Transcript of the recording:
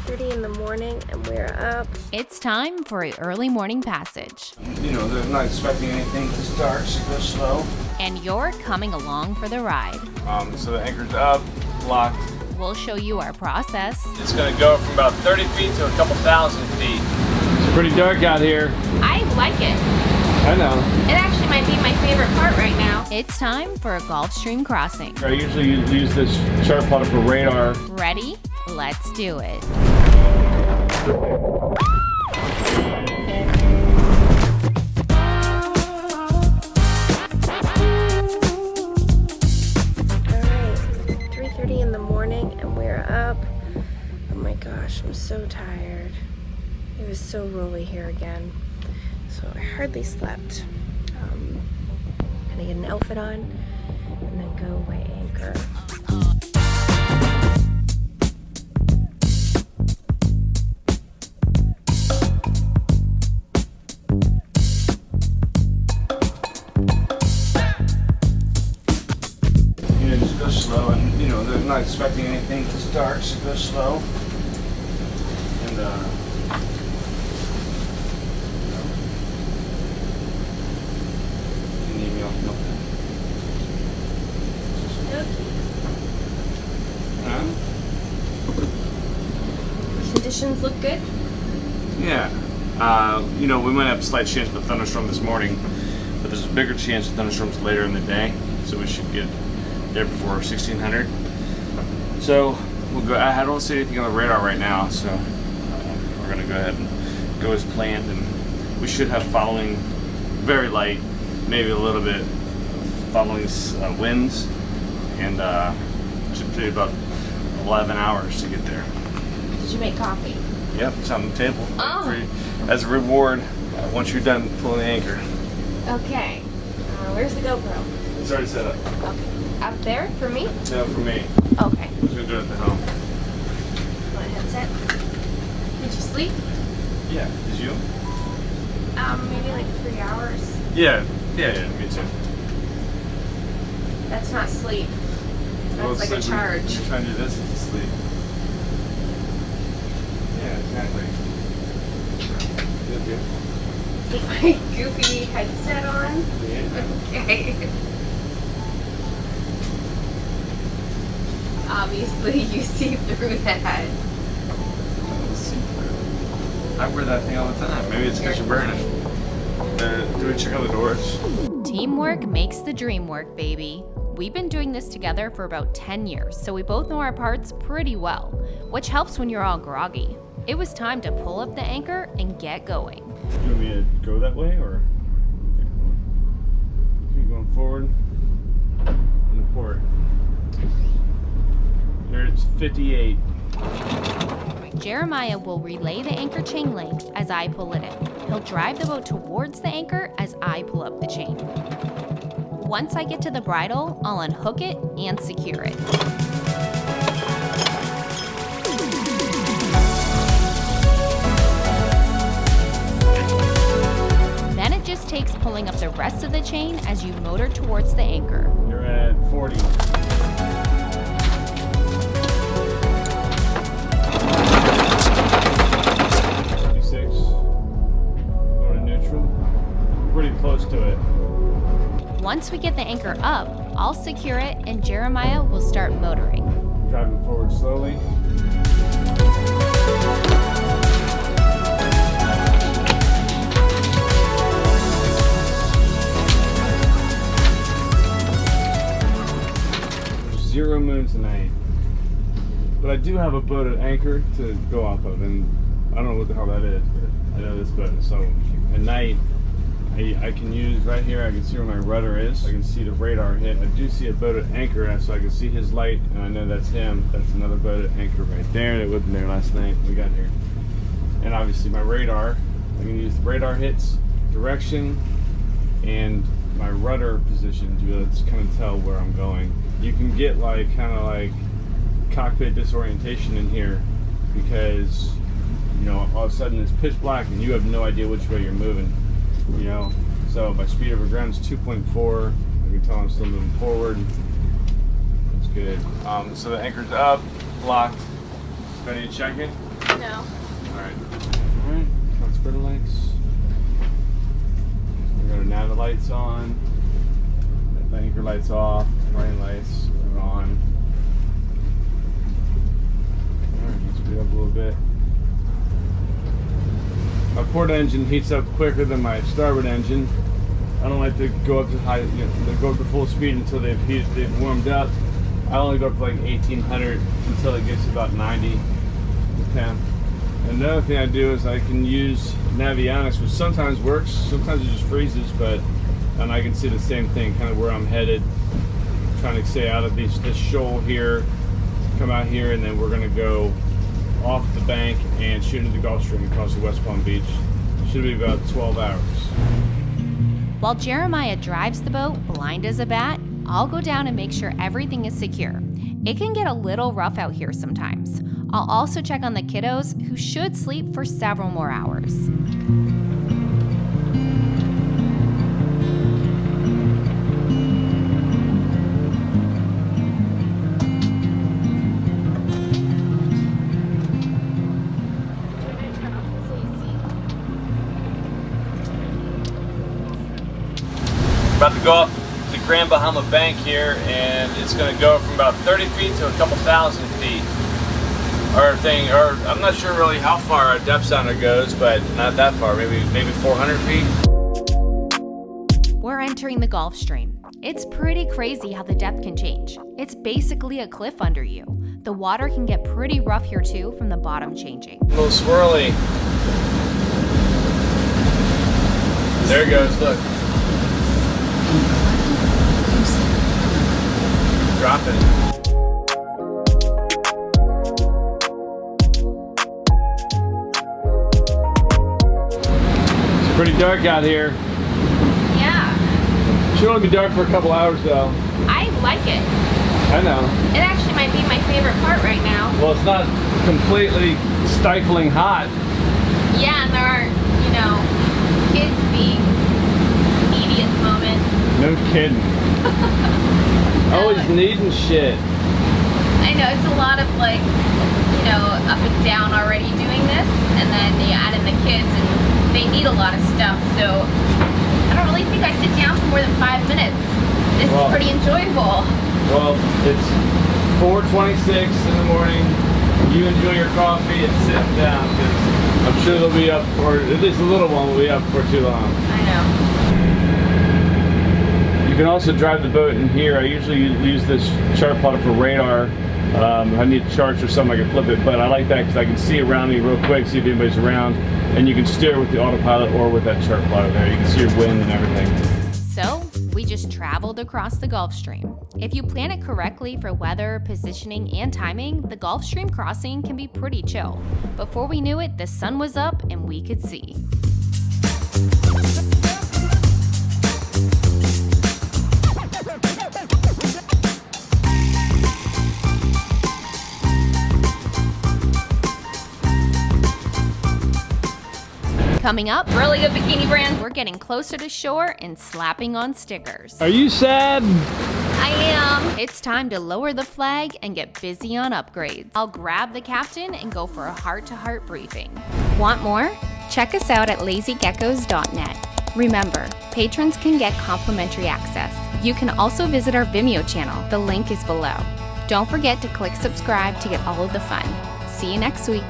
3:30 in the morning and we're up. It's time for an early morning passage. You know, they're not expecting anything to start, so go slow. And you're coming along for the ride. So the anchor's up, locked. We'll show you our process. It's gonna go from about 30 feet to a couple thousand feet. It's pretty dark out here. I like it. I know. It actually might be my favorite part right now. It's time for a Gulfstream crossing. I usually use this chart plotter for radar. Ready? Let's do it. Alright, 3:30 in the morning and we're up. Oh my gosh, I'm so tired. It was so rolly here again. So I hardly slept. Gonna get an outfit on and then go weigh anchor. You know, just go slow, and you know, they're not expecting anything to start, so go slow. And Conditions look good. yeah. You know, we might have a slight chance of a thunderstorm this morning, but there's a bigger chance of thunderstorms later in the day, so we should get there before 1600. So we'll go. I don't see anything on the radar right now, so we're gonna go ahead and go as planned, and we should have following very light, maybe a little bit following winds, and should take about 11 hours to get there. Did you make coffee? Yep, it's on the table. Oh. As a reward, once you're done pulling the anchor. Okay. Where's the GoPro? It's already set up. Okay. Up there for me? No, for me. Okay. I was gonna do it at the home. Want a headset? Did you sleep? Yeah. Did you? Maybe like 3 hours. Yeah. Yeah, me too. That's not sleep. That's like a charge. You're trying to do this to sleep. Yeah, exactly. Good. With my goofy headset on. Yeah. Okay. Obviously, you see through that. I wear that thing all the time. Maybe it's because you're wearing it. Do we check out the doors? Teamwork makes the dream work, baby. We've been doing this together for about 10 years, so we both know our parts pretty well, which helps when you're all groggy. It was time to pull up the anchor and get going. Do you want me to go that way, or keep going forward in the port? There's 58. Jeremiah will relay the anchor chain length as I pull it in. He'll drive the boat towards the anchor as I pull up the chain. Once I get to the bridle, I'll unhook it and secure it. Then it just takes pulling up the rest of the chain as you motor towards the anchor. You're at 40. 56. Going to neutral. Pretty close to it. Once we get the anchor up, I'll secure it and Jeremiah will start motoring. Driving forward slowly. There's 0 moon tonight. But I do have a boat at anchor to go off of, and I don't know what the hell that is, but I know this boat. So at night, I can use right here, I can see where my rudder is. I can see the radar hit. I do see a boat at anchor, so I can see his light, and I know that's him. That's another boat at anchor right there. That wasn't there last night when we got here. And obviously my radar, I can use the radar hits, direction, and my rudder position to be able to kind of tell where I'm going. You can get like kind of like cockpit disorientation in here because, you know, all of a sudden it's pitch black and you have no idea which way you're moving. You know, so my speed over ground is 2.4. I can tell I'm still moving forward. That's good. So the anchor's up, locked. Ready to check it? No. Alright. Alright. Let's put the lights. We're gonna now the lights on. The anchor lights off. Running lights are on. Alright, let's speed up a little bit. My port engine heats up quicker than my starboard engine. I don't like to go up to high, go up to full speed until they've warmed up. I only go up to like 1800 until it gets to about 90 temp. Another thing I do is I can use Navionics, which sometimes works, sometimes it just freezes, and I can see the same thing, kind of where I'm headed, trying to stay out of this shoal here, come out here, and then we're gonna go off the bank and shoot into the Gulf Stream across the West Palm Beach. Should be about 12 hours. While Jeremiah drives the boat blind as a bat, I'll go down and make sure everything is secure. It can get a little rough out here sometimes. I'll also check on the kiddos, who should sleep for several more hours. About to go up the Grand Bahama Bank here, and it's going to go from about 30 feet to a couple thousand feet. Or I'm not sure really how far our depth sounder goes, but not that far, maybe 400 feet. We're entering the Gulf Stream. It's pretty crazy how the depth can change. It's basically a cliff under you. The water can get pretty rough here too from the bottom changing. A little swirly. There it goes, look. Dropping it. It's pretty dark out here. Yeah, Should only be dark for a couple hours though. I like it. I know. It actually might be my favorite part right now. Well, it's not completely stifling hot. Yeah, and there aren't, kids being needy at the moment. No kidding. Always needing shit. I know, it's a lot of up and down already doing this, and then you add in the kids and they need a lot of stuff, so I don't really think I sit down for more than 5 minutes. This is pretty enjoyable. Well, it's 4:26 in the morning. You enjoy your coffee and sit down, because I'm sure they'll be up, or at least the little one will be up for too long. I know. You can also drive the boat in here. I usually use this chart plotter for radar. I need charts or something, I can flip it, but I like that because I can see around me real quick, see if anybody's around, and you can steer with the autopilot or with that chart plotter there. You can see your wind and everything. So, we just traveled across the Gulf Stream. If you plan it correctly for weather, positioning, and timing, the Gulf Stream crossing can be pretty chill. Before we knew it, the sun was up and we could see. Coming up, really good bikini brands. We're getting closer to shore and slapping on stickers. Are you sad? I am. It's time to lower the flag and get busy on upgrades. I'll grab the captain and go for a heart-to-heart briefing. Want more? Check us out at lazygeckos.net. Remember, patrons can get complimentary access. You can also visit our Vimeo channel. The link is below. Don't forget to click subscribe to get all of the fun. See you next week.